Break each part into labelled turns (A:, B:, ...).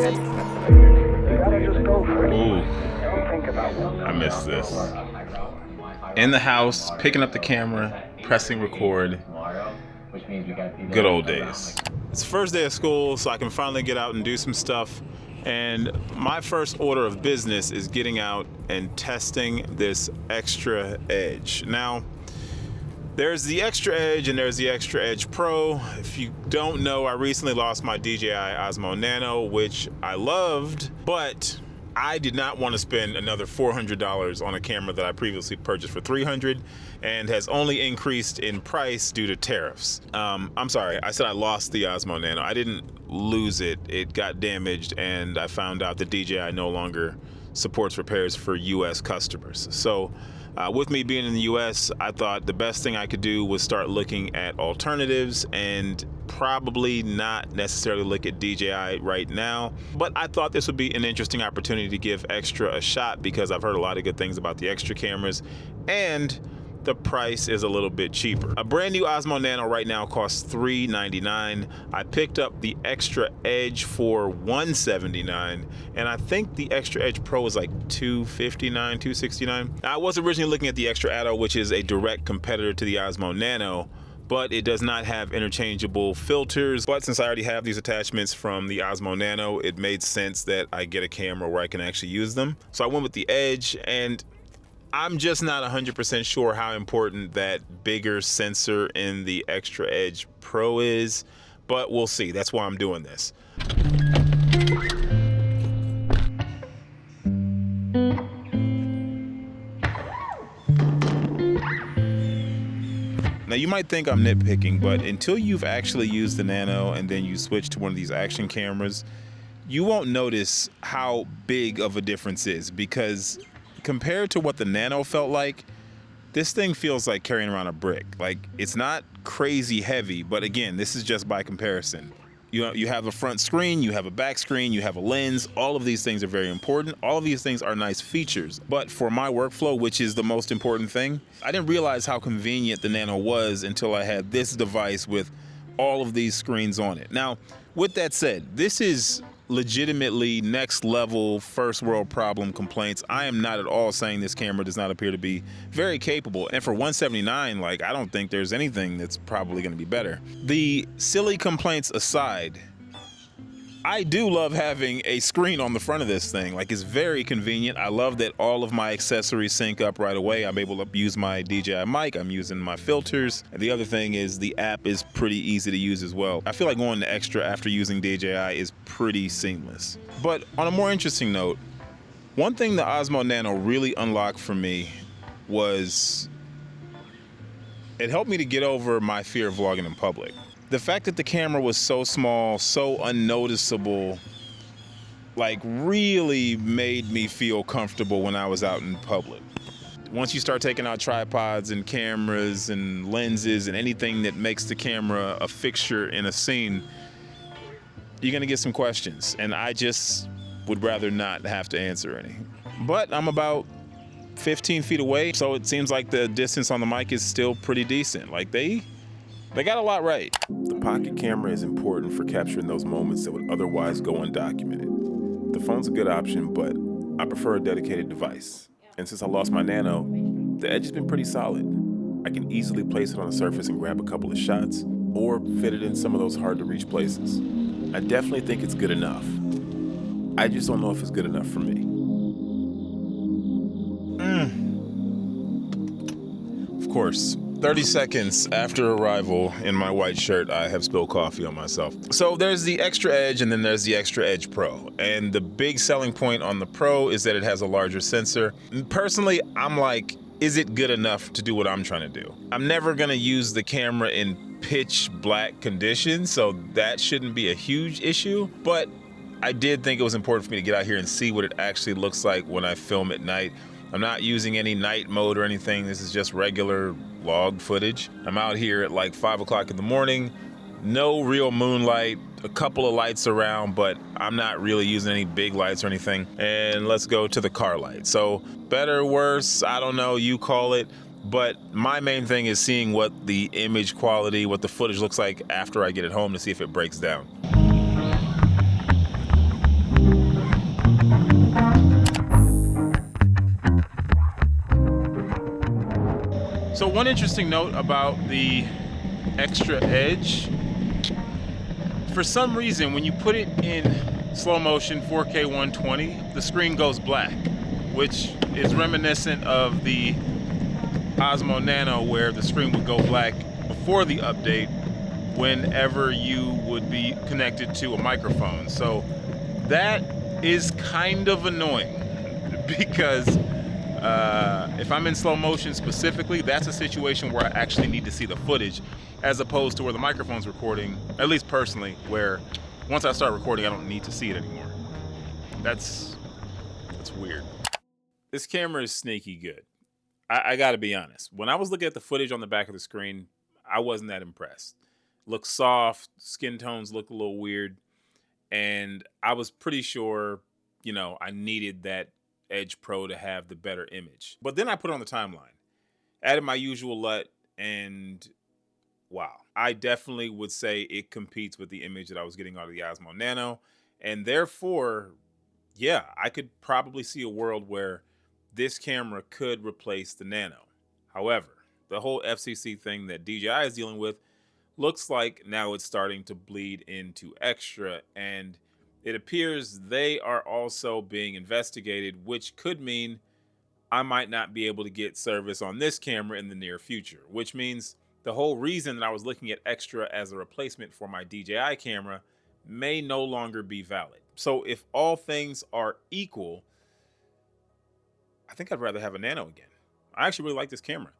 A: Ooh, I missed this. In the house, picking up the camera, pressing record. Good old days. It's the first day of school, so I can finally get out and do some stuff. And my first order of business is getting out and testing this Xtra Edge. Now, there's the Xtra Edge and there's the Xtra Edge Pro. If you don't know, I recently lost my DJI Osmo Nano, which I loved, but I did not want to spend another $400 on a camera that I previously purchased for $300 and has only increased in price due to tariffs. I'm sorry, I said I lost the Osmo Nano. I didn't lose it. It got damaged and I found out that DJI no longer supports repairs for US customers. So with me being in the US, I thought the best thing I could do was start looking at alternatives and probably not necessarily look at DJI right now. But I thought this would be an interesting opportunity to give Xtra a shot because I've heard a lot of good things about the Xtra cameras and the price is a little bit cheaper. A brand new Osmo Nano right now costs $399. I picked up the Xtra Edge for $179, and I think the Xtra Edge Pro is like $259, $269. Now, I was originally looking at the Xtra Atto, which is a direct competitor to the Osmo Nano, but it does not have interchangeable filters. But since I already have these attachments from the Osmo Nano, it made sense that I get a camera where I can actually use them. So I went with the Edge, and I'm just not 100% sure how important that bigger sensor in the Xtra Edge Pro is, but we'll see. That's why I'm doing this. Now you might think I'm nitpicking, but until you've actually used the Nano and then you switch to one of these action cameras, you won't notice how big of a difference is, because compared to what the Nano felt like, this thing feels like carrying around a brick. Like, it's not crazy heavy, but again, this is just by comparison. You have a front screen, you have a back screen, you have a lens. All of these things are very important. All of these things are nice features. But for my workflow, which is the most important thing, I didn't realize how convenient the Nano was until I had this device with all of these screens on it. Now, with that said, this is legitimately next level first world problem complaints. I am not at all saying this camera does not appear to be very capable, and for $179, like, I don't think there's anything that's probably going to be better. The silly complaints aside, I do love having a screen on the front of this thing. Like, it's very convenient. I love that all of my accessories sync up right away. I'm able to use my DJI mic, I'm using my filters. And the other thing is the app is pretty easy to use as well. I feel like going to Xtra after using DJI is pretty seamless. But on a more interesting note, one thing the Osmo Nano really unlocked for me was it helped me to get over my fear of vlogging in public. The fact that the camera was so small, so unnoticeable, like, really made me feel comfortable when I was out in public. Once you start taking out tripods and cameras and lenses and anything that makes the camera a fixture in a scene, you're gonna get some questions, and I just would rather not have to answer any. But I'm about 15 feet away, so it seems like the distance on the mic is still pretty decent. Like, they got a lot right. The pocket camera is important for capturing those moments that would otherwise go undocumented. The phone's a good option, but I prefer a dedicated device. And since I lost my Nano, the Edge has been pretty solid. I can easily place it on a surface and grab a couple of shots, or fit it in some of those hard to reach places. I definitely think it's good enough. I just don't know if it's good enough for me. Of course, 30 seconds after arrival in my white shirt, I have spilled coffee on myself. So there's the Xtra Edge and then there's the Xtra Edge Pro. And the big selling point on the Pro is that it has a larger sensor. Personally, I'm like, is it good enough to do what I'm trying to do? I'm never gonna use the camera in pitch black conditions, so that shouldn't be a huge issue. But I did think it was important for me to get out here and see what it actually looks like when I film at night. I'm not using any night mode or anything. This is just regular log footage. I'm out here at like 5 o'clock in the morning, no real moonlight, a couple of lights around, but I'm not really using any big lights or anything. And let's go to the car light. So better, worse, I don't know, you call it. But my main thing is seeing what the image quality, what the footage looks like after I get it home to see if it breaks down. So one interesting note about the Xtra Edge, for some reason, when you put it in slow motion 4K 120, the screen goes black, which is reminiscent of the Osmo Nano, where the screen would go black before the update whenever you would be connected to a microphone. So that is kind of annoying because if I'm in slow motion specifically, that's a situation where I actually need to see the footage, as opposed to where the microphone's recording, at least personally, where once I start recording, I don't need to see it anymore. That's weird. This camera is sneaky good. I gotta be honest. When I was looking at the footage on the back of the screen, I wasn't that impressed. Looks soft, skin tones look a little weird, and I was pretty sure, I needed that Edge Pro to have the better image. But then I put it on the timeline, added my usual LUT, and wow. I definitely would say it competes with the image that I was getting out of the Osmo Nano, and therefore, yeah, I could probably see a world where this camera could replace the Nano. However, the whole FCC thing that DJI is dealing with looks like now it's starting to bleed into Xtra, and it appears they are also being investigated, which could mean I might not be able to get service on this camera in the near future, which means the whole reason that I was looking at Xtra as a replacement for my DJI camera may no longer be valid. So if all things are equal, I think I'd rather have a Nano again. I actually really like this camera.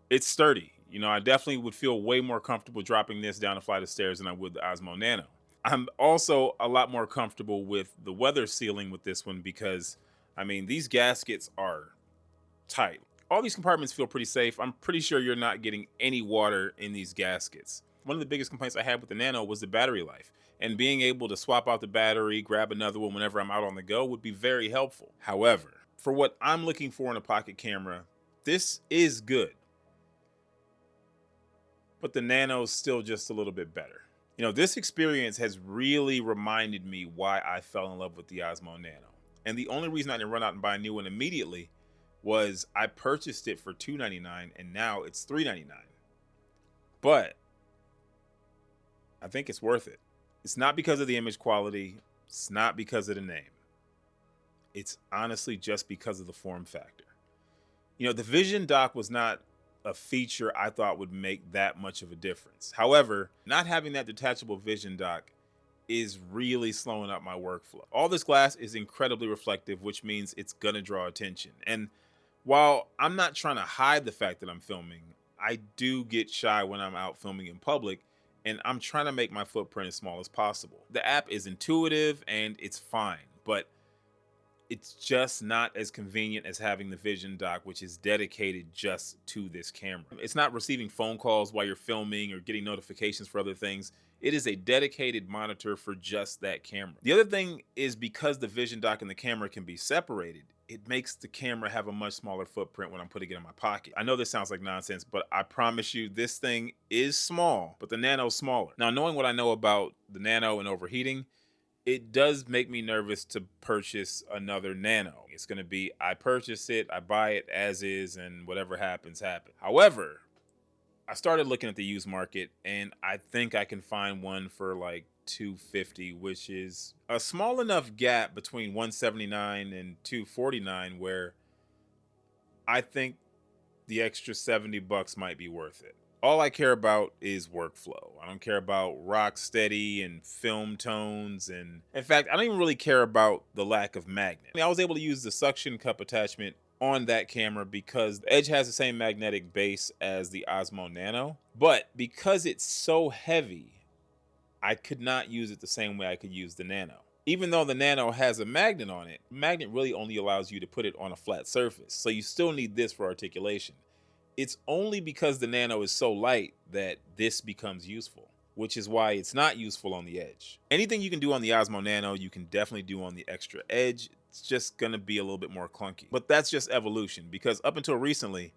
A: It's sturdy. I definitely would feel way more comfortable dropping this down a flight of stairs than I would the Osmo Nano. I'm also a lot more comfortable with the weather sealing with this one because, these gaskets are tight. All these compartments feel pretty safe. I'm pretty sure you're not getting any water in these gaskets. One of the biggest complaints I had with the Nano was the battery life, and being able to swap out the battery, grab another one whenever I'm out on the go would be very helpful. However, for what I'm looking for in a pocket camera, this is good. But the Nano's still just a little bit better. This experience has really reminded me why I fell in love with the Osmo Nano. And the only reason I didn't run out and buy a new one immediately was I purchased it for $299 and now it's $399. But I think it's worth it. It's not because of the image quality. It's not because of the name. It's honestly just because of the form factor. The Vision dock was not a feature I thought would make that much of a difference. However, not having that detachable Vision dock is really slowing up my workflow. All this glass is incredibly reflective, which means it's gonna draw attention. And while I'm not trying to hide the fact that I'm filming, I do get shy when I'm out filming in public, and I'm trying to make my footprint as small as possible. The app is intuitive and it's fine, but it's just not as convenient as having the Vision dock, which is dedicated just to this camera. It's not receiving phone calls while you're filming or getting notifications for other things. It is a dedicated monitor for just that camera. The other thing is, because the Vision dock and the camera can be separated, it makes the camera have a much smaller footprint when I'm putting it in my pocket. I know this sounds like nonsense, but I promise you this thing is small, but the Nano's smaller. Now, knowing what I know about the Nano and overheating, it does make me nervous to purchase another Nano. It's gonna be, I purchase it, I buy it as is, and whatever happens, happens. However, I started looking at the used market, and I think I can find one for like $250, which is a small enough gap between $179 and $249 where I think the extra $70 might be worth it. All I care about is workflow. I don't care about rock steady and film tones. And in fact, I don't even really care about the lack of magnet. I was able to use the suction cup attachment on that camera because the Edge has the same magnetic base as the Osmo Nano. But because it's so heavy, I could not use it the same way I could use the Nano. Even though the Nano has a magnet on it, the magnet really only allows you to put it on a flat surface. So you still need this for articulation. It's only because the Nano is so light that this becomes useful, which is why it's not useful on the Edge. Anything you can do on the Osmo Nano, you can definitely do on the Xtra Edge. It's just gonna be a little bit more clunky. But that's just evolution, because up until recently,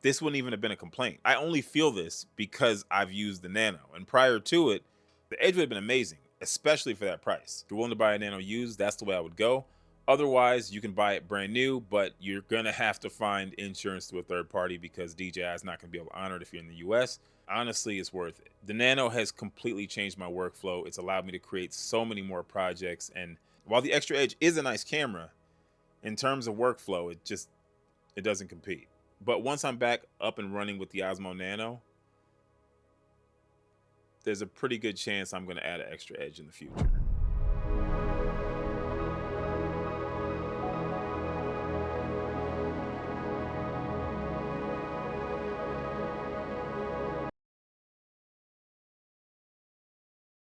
A: this wouldn't even have been a complaint. I only feel this because I've used the Nano. And prior to it, the Edge would have been amazing, especially for that price. If you're willing to buy a Nano used, that's the way I would go. Otherwise, you can buy it brand new, but you're gonna have to find insurance to a third party because DJI is not gonna be able to honor it if you're in the US. Honestly, it's worth it. The Nano has completely changed my workflow. It's allowed me to create so many more projects. And while the Xtra Edge is a nice camera, in terms of workflow, it doesn't compete. But once I'm back up and running with the Osmo Nano, there's a pretty good chance I'm gonna add an Xtra Edge in the future.